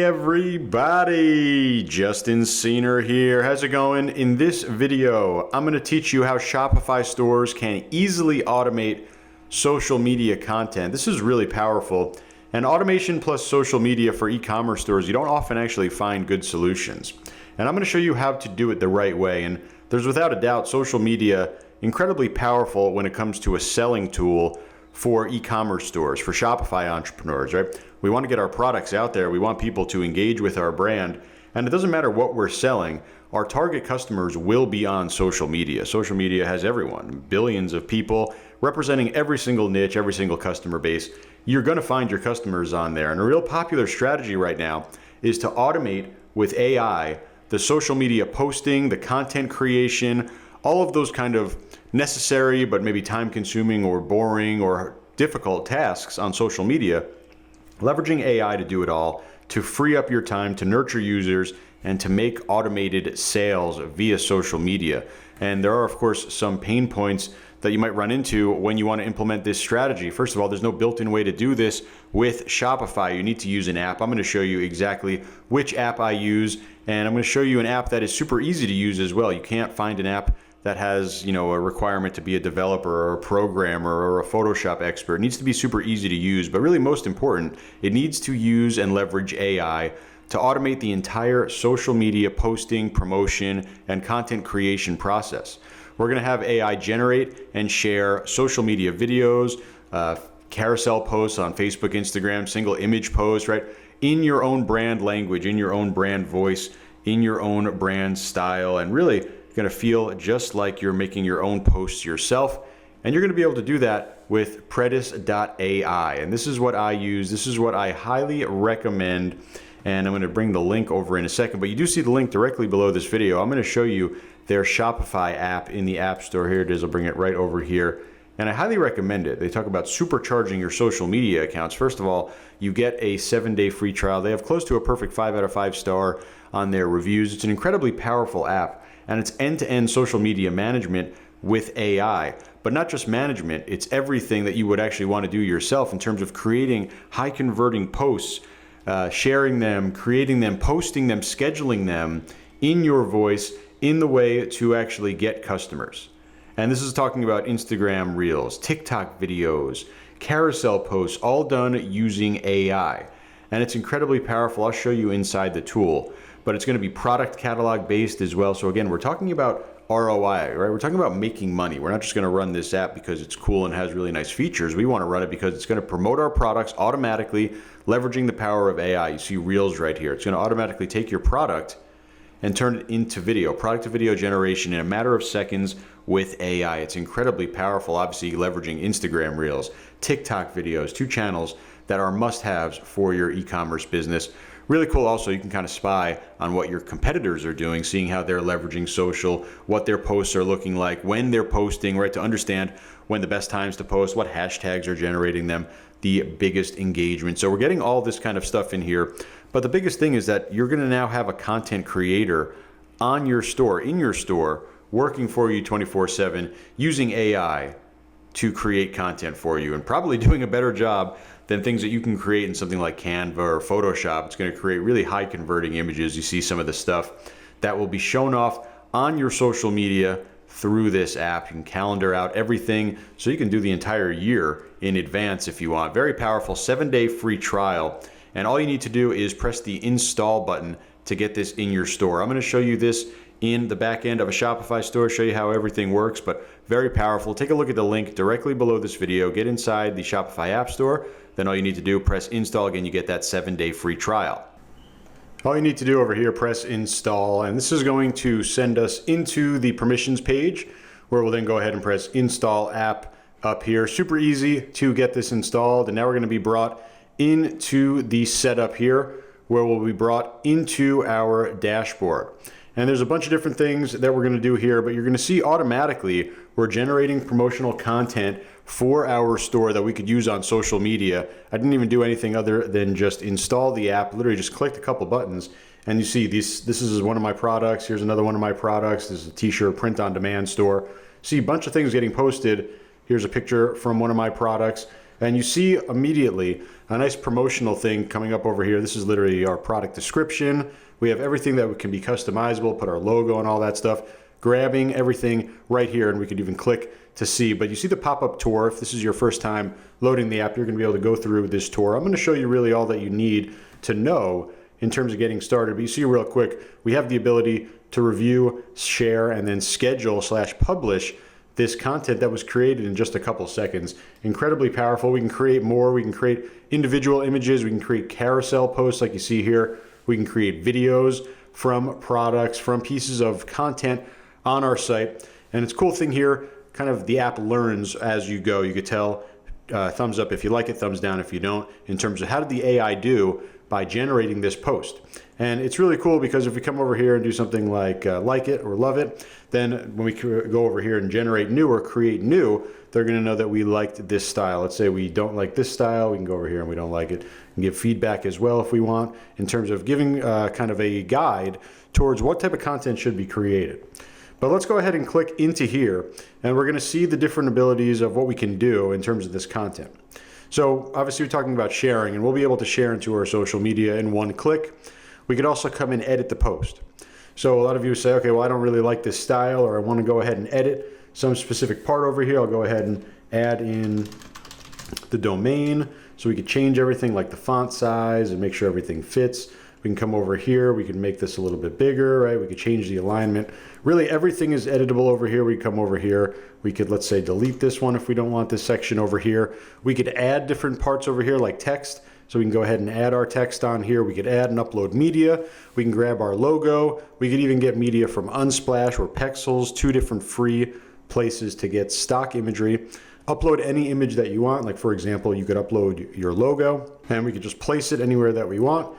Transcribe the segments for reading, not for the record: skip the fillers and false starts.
everybody, Justin Senior here. How's it going? In this video, I'm going to teach you how Shopify stores can easily automate social media content. This is really powerful. And automation plus social media for e-commerce stores, you don't often actually find good solutions. And I'm going to show you how to do it the right way. And there's without a doubt social media incredibly powerful when it comes to a selling tool for e-commerce stores, for Shopify entrepreneurs, right? We want to get our products out there. We want people to engage with our brand. And it doesn't matter what we're selling, our target customers will be on social media. Social media has everyone, billions of people representing every single niche, every single customer base. You're going to find your customers on there. And a real popular strategy right now is to automate with AI the social media posting, the content creation, all of those kind of necessary but maybe time consuming or boring or difficult tasks on social media, leveraging AI to do it all, to free up your time, to nurture users, and to make automated sales via social media. And there are, of course, some pain points that you might run into when you want to implement this strategy. First of all, there's no built-in way to do this with Shopify. You need to use an app. I'm going to show you exactly which app I use, and I'm going to show you an app that is super easy to use as well. You can't find an app that has, a requirement to be a developer or a programmer or a Photoshop expert. It needs to be super easy to use, but really most important, it needs to use and leverage AI to automate the entire social media posting, promotion, and content creation process. We're gonna have AI generate and share social media videos, carousel posts on Facebook, Instagram, single image posts, right? In your own brand language, in your own brand voice, in your own brand style, and really going to feel just like you're making your own posts yourself. And you're going to be able to do that with Predis.ai. And this is what I use. This is what I highly recommend. And I'm going to bring the link over in a second. But you do see the link directly below this video. I'm going to show you their Shopify app in the App Store. Here it is. I'll bring it right over here. And I highly recommend it. They talk about supercharging your social media accounts. First of all, you get a 7-day free trial. They have close to a perfect 5 out of 5 star on their reviews. It's an incredibly powerful app. And it's end-to-end social media management with AI. But not just management, it's everything that you would actually want to do yourself in terms of creating high converting posts, sharing them, creating them, posting them, scheduling them in your voice in the way to actually get customers. And this is talking about Instagram Reels, TikTok videos, carousel posts, all done using AI. And it's incredibly powerful. I'll show you inside the tool. But it's going to be product catalog based as well. So again, we're talking about ROI, right? We're talking about making money. We're not just going to run this app because it's cool and has really nice features. We want to run it because it's going to promote our products automatically, leveraging the power of AI. You see Reels right here. It's going to automatically take your product and turn it into video, product to video generation in a matter of seconds with AI. It's incredibly powerful, obviously leveraging Instagram Reels, TikTok videos, 2 channels that are must-haves for your e-commerce business. Really cool also, you can kind of spy on what your competitors are doing, seeing how they're leveraging social, what their posts are looking like, when they're posting, right, to understand when the best times to post, what hashtags are generating them, the biggest engagement. So we're getting all this kind of stuff in here. But the biggest thing is that you're going to now have a content creator on your store, in your store, working for you 24/7, using AI to create content for you, and probably doing a better job than things that you can create in something like Canva or Photoshop. It's going to create really high converting images. You see some of the stuff that will be shown off on your social media through this app. You can calendar out everything so you can do the entire year in advance if you want. Very powerful 7-day free trial. And all you need to do is press the install button to get this in your store. I'm going to show you this in the back end of a Shopify store, show you how everything works, but very powerful. Take a look at the link directly below this video. Get inside the Shopify App Store. Then all you need to do, press install. Again, you get that 7-day free trial. All you need to do over here, press install, and this is going to send us into the permissions page where we'll then go ahead and press install app up here. Super easy to get this installed, and now we're going to be brought into the setup here where we'll be brought into our dashboard. And there's a bunch of different things that we're going to do here, but you're going to see automatically we're generating promotional content for our store that we could use on social media. I didn't even do anything other than just install the app, literally just clicked a couple buttons, and you see this is one of my products. Here's another one of my products. This is a t-shirt print on demand store. See a bunch of things getting posted. Here's a picture from one of my products. And you see immediately a nice promotional thing coming up over here. This is literally our product description. We have everything that can be customizable, put our logo and all that stuff, grabbing everything right here, and we could even click to see. But you see the pop-up tour. If this is your first time loading the app, you're gonna be able to go through this tour. I'm gonna show you really all that you need to know in terms of getting started. But you see real quick, we have the ability to review, share, and then schedule/publish this content that was created in just a couple seconds. Incredibly powerful. We can create more. We can create individual images. We can create carousel posts like you see here. We can create videos from products, from pieces of content on our site. And it's a cool thing here, kind of the app learns as you go. You could tell thumbs up if you like it, thumbs down if you don't, in terms of how did the AI do by generating this post. And it's really cool because if we come over here and do something like it or love it, then when we go over here and generate new or create new, they're gonna know that we liked this style. Let's say we don't like this style, we can go over here and we don't like it, and give feedback as well if we want, in terms of giving kind of a guide towards what type of content should be created. But let's go ahead and click into here, and we're gonna see the different abilities of what we can do in terms of this content. So obviously we're talking about sharing, and we'll be able to share into our social media in one click. We could also come and edit the post. So a lot of you say, okay, well, I don't really like this style, or I want to go ahead and edit some specific part over here. I'll go ahead and add in the domain so we could change everything like the font size and make sure everything fits. We can come over here. We can make this a little bit bigger, right? We could change the alignment. Really, everything is editable over here. We come over here. We could, let's say, delete this one if we don't want this section over here. We could add different parts over here like text. So we can go ahead and add our text on here. We could add and upload media. We can grab our logo. We could even get media from Unsplash or Pexels, 2 different free places to get stock imagery. Upload any image that you want. Like for example, you could upload your logo and we could just place it anywhere that we want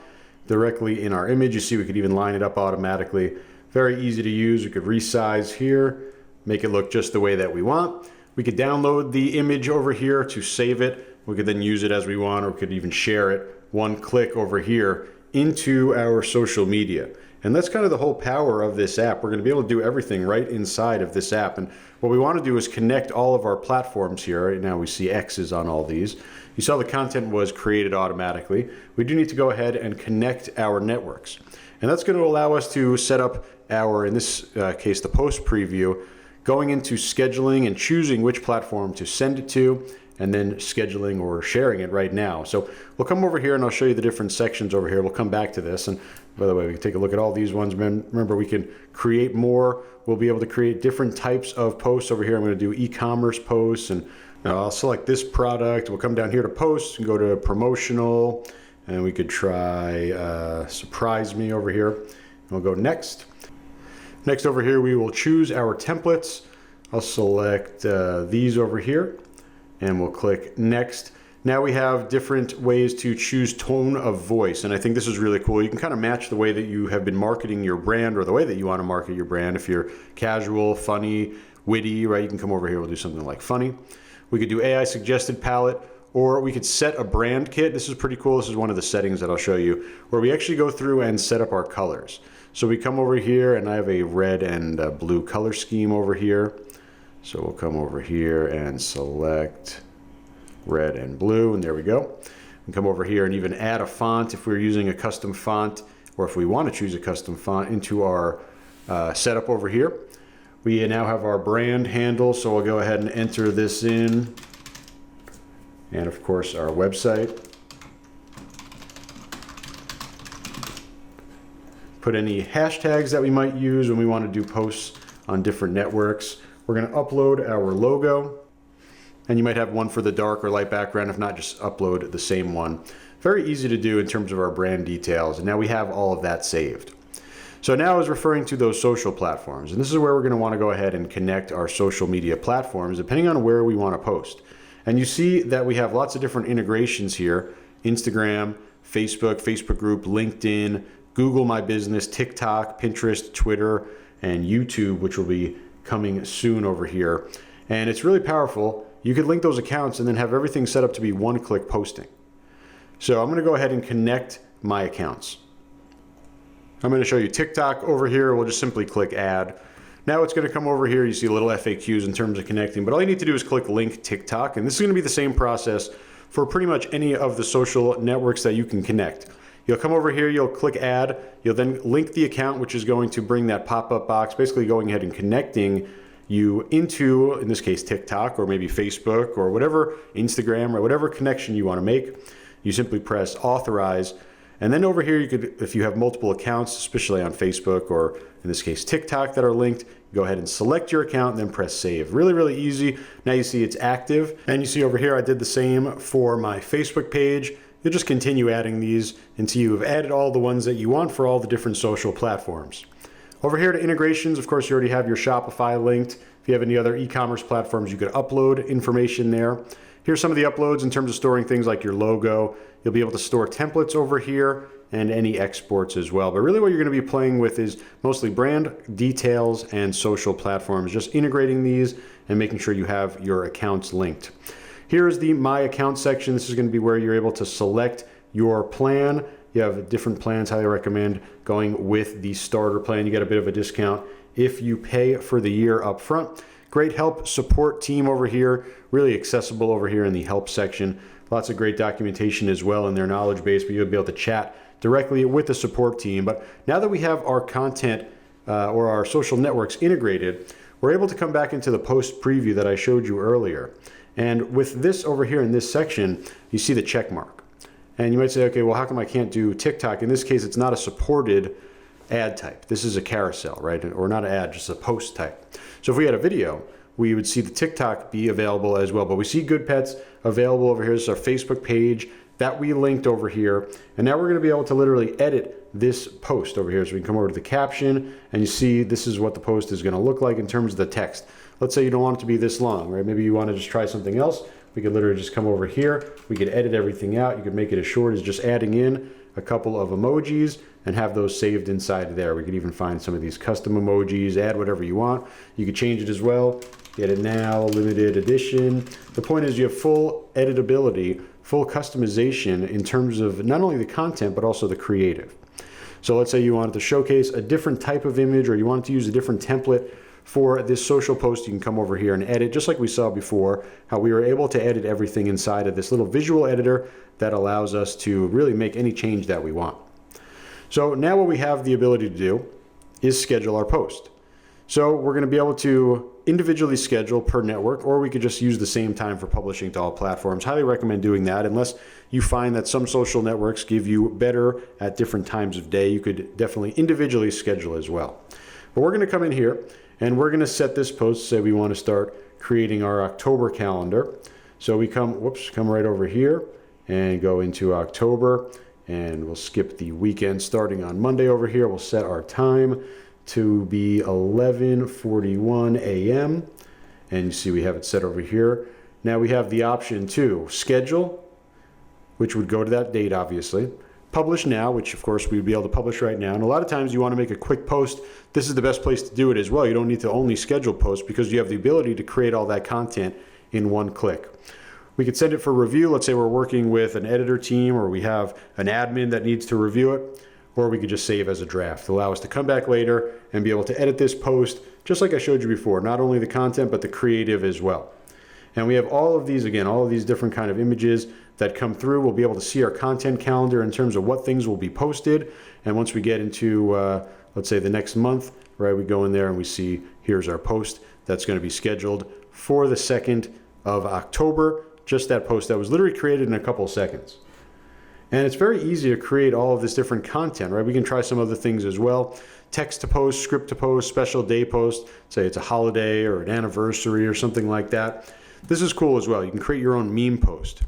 directly in our image. You see, we could even line it up automatically. Very easy to use. We could resize here, make it look just the way that we want. We could download the image over here to save it. We could then use it as we want, or we could even share it one click over here into our social media. And that's kind of the whole power of this app. We're going to be able to do everything right inside of this app. And what we want to do is connect all of our platforms here. Right now we see X's on all these. You saw the content was created automatically. We do need to go ahead and connect our networks. And that's going to allow us to set up our, in this case, the post preview, going into scheduling and choosing which platform to send it to, and then scheduling or sharing it right now. So we'll come over here and I'll show you the different sections over here. We'll come back to this. And by the way, we can take a look at all these ones. Remember, we can create more. We'll be able to create different types of posts over here. I'm going to do e-commerce posts, and I'll select this product. We'll come down here to posts and go to promotional, and we could try surprise me over here. And we'll go next. Next over here, we will choose our templates. I'll select these over here, and we'll click next. Now we have different ways to choose tone of voice, and I think this is really cool. You can kind of match the way that you have been marketing your brand, or the way that you want to market your brand. If you're casual, funny, witty, right, you can come over here. We'll do something like funny. We could do AI suggested palette, or we could set a brand kit. This is pretty cool. This is one of the settings that I'll show you, where we actually go through and set up our colors. So we come over here, and I have a red and blue color scheme over here. So we'll come over here and select red and blue, and there we go. We can come over here and even add a font if we're using a custom font, or if we want to choose a custom font, into our setup over here. We now have our brand handle, so we'll go ahead and enter this in, and of course our website. Put any hashtags that we might use when we want to do posts on different networks. We're going to upload our logo, and you might have one for the dark or light background. If not, just upload the same one. Very easy to do in terms of our brand details, and now we have all of that saved. So now I was referring to those social platforms, and this is where we're going to want to go ahead and connect our social media platforms depending on where we want to post. And you see that we have lots of different integrations here: Instagram, Facebook, Facebook group, LinkedIn, Google My Business, TikTok, Pinterest, Twitter, and YouTube, which will be coming soon over here. And it's really powerful. You could link those accounts and then have everything set up to be one-click posting. So I'm going to go ahead and connect my accounts. I'm going to show you TikTok over here. We'll just simply click add. Now it's going to come over here. You see little FAQs in terms of connecting, but all you need to do is click link TikTok, and this is going to be the same process for pretty much any of the social networks that you can connect. You'll come over here, you'll click add, you'll then link the account, which is going to bring that pop-up box, basically going ahead and connecting you into, in this case, TikTok or maybe Facebook or whatever, Instagram or whatever connection you want to make. You simply press authorize. And then over here, you could, if you have multiple accounts, especially on Facebook or in this case, TikTok that are linked, go ahead and select your account and then press save. Really, really easy. Now you see it's active. And you see over here, I did the same for my Facebook page. You'll just continue adding these until you have added all the ones that you want for all the different social platforms. Over here to integrations, of course, you already have your Shopify linked. If you have any other e-commerce platforms, you could upload information there. Here's some of the uploads in terms of storing things like your logo. You'll be able to store templates over here and any exports as well. But really what you're going to be playing with is mostly brand details and social platforms, just integrating these and making sure you have your accounts linked. Here's the My Account section. This is going to be where you're able to select your plan. You have different plans. Highly recommend going with the starter plan. You get a bit of a discount if you pay for the year up front. Great help support team over here, really accessible over here in the help section. Lots of great documentation as well in their knowledge base, but you'll be able to chat directly with the support team. But now that we have our content or our social networks integrated, we're able to come back into the post preview that I showed you earlier. And with this over here in this section, you see the check mark. And you might say, okay, well, how come I can't do TikTok? In this case, it's not a supported ad type. This is a carousel, right? Or not an ad, just a post type. So if we had a video, we would see the TikTok be available as well. But we see Good Pets available over here. This is our Facebook page that we linked over here. And now we're going to be able to literally edit this post over here. So we can come over to the caption and you see this is what the post is going to look like in terms of the text. Let's say you don't want it to be this long, right? Maybe you want to just try something else. We could literally just come over here. We could edit everything out. You could make it as short as just adding in a couple of emojis and have those saved inside there. We could even find some of these custom emojis, add whatever you want. You could change it as well. Get it now, limited edition. The point is you have full editability, full customization in terms of not only the content, but also the creative. So let's say you wanted to showcase a different type of image or you wanted to use a different template for this social post. You can come over here and edit, just like we saw before, how we were able to edit everything inside of this little visual editor that allows us to really make any change that we want. So now what we have the ability to do is schedule our post. So we're going to be able to individually schedule per network, or we could just use the same time for publishing to all platforms. Highly recommend doing that unless you find that some social networks give you better at different times of day. You could definitely individually schedule as well. But we're going to come in here and we're going to set this post, say we want to start creating our October calendar. So we come right over here and go into October, and we'll skip the weekend starting on Monday over here. We'll set our time to be 11:41 a.m. And you see we have it set over here. Now we have the option to schedule, which would go to that date, obviously. Publish now, which of course we'd be able to publish right now. And a lot of times you want to make a quick post. This is the best place to do it as well. You don't need to only schedule posts because you have the ability to create all that content in one click. We could send it for review. Let's say we're working with an editor team or we have an admin that needs to review it, or we could just save as a draft. It'll allow us to come back later and be able to edit this post, just like I showed you before, not only the content, but the creative as well. And we have all of these, again, all of these different kind of images that come through. We'll be able to see our content calendar in terms of what things will be posted. And once we get into, let's say the next month, right, we go in there and we see, here's our post that's going to be scheduled for the 2nd of October. Just that post that was literally created in a couple of seconds. And it's very easy to create all of this different content, right? We can try some other things as well. Text to post, script to post, special day post, say it's a holiday or an anniversary or something like that. This is cool as well. You can create your own meme post.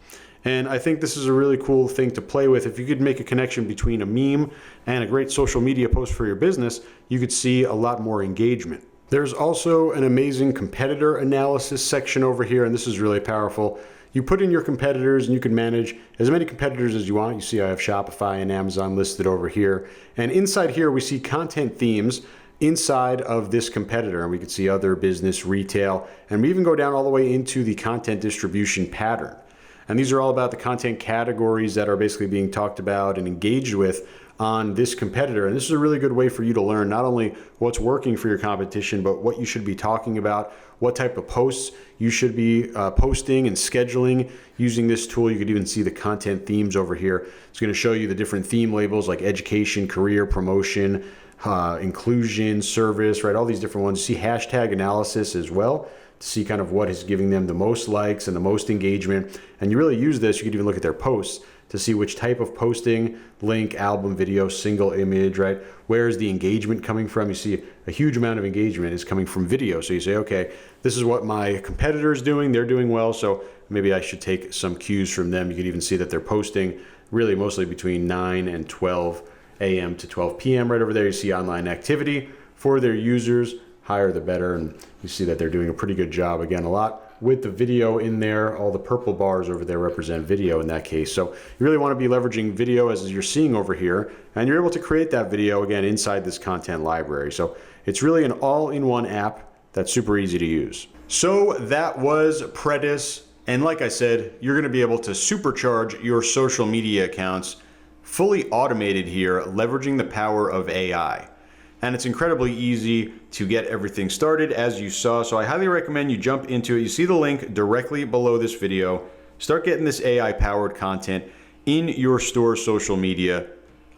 And I think this is a really cool thing to play with. If you could make a connection between a meme and a great social media post for your business, you could see a lot more engagement. There's also an amazing competitor analysis section over here, and this is really powerful. You put in your competitors and you can manage as many competitors as you want. You see I have Shopify and Amazon listed over here. And inside here we see content themes inside of this competitor, and we can see other business, retail, and we even go down all the way into the content distribution pattern. And these are all about the content categories that are basically being talked about and engaged with on this competitor. And this is a really good way for you to learn not only what's working for your competition, but what you should be talking about, what type of posts you should be posting and scheduling using this tool. You could even see the content themes over here. It's going to show you the different theme labels like education, career, promotion, inclusion, service, right? All these different ones. You see hashtag analysis as well to see kind of what is giving them the most likes and the most engagement. And you really use this, you could even look at their posts to see which type of posting, link, album, video, single image, right? Where is the engagement coming from? You see a huge amount of engagement is coming from video. So you say, okay, this is what my competitor is doing. They're doing well. So maybe I should take some cues from them. You could even see that they're posting really mostly between 9 and 12 a.m. to 12 p.m. Right over there, you see online activity for their users. Higher the better. And you see that they're doing a pretty good job. Again, a lot with the video in there. All the purple bars over there represent video in that case. So you really want to be leveraging video as you're seeing over here, and you're able to create that video again inside this content library. So it's really an all-in-one app that's super easy to use. So that was Predis. And like I said, you're going to be able to supercharge your social media accounts fully automated here, leveraging the power of AI. And it's incredibly easy to get everything started as you saw. So I highly recommend you jump into it. You see the link directly below this video. Start getting this AI powered content in your store social media.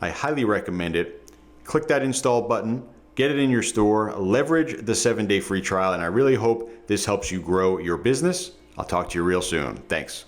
I highly recommend it. Click that install button, get it in your store, leverage the 7-day free trial. And I really hope this helps you grow your business. I'll talk to you real soon. Thanks.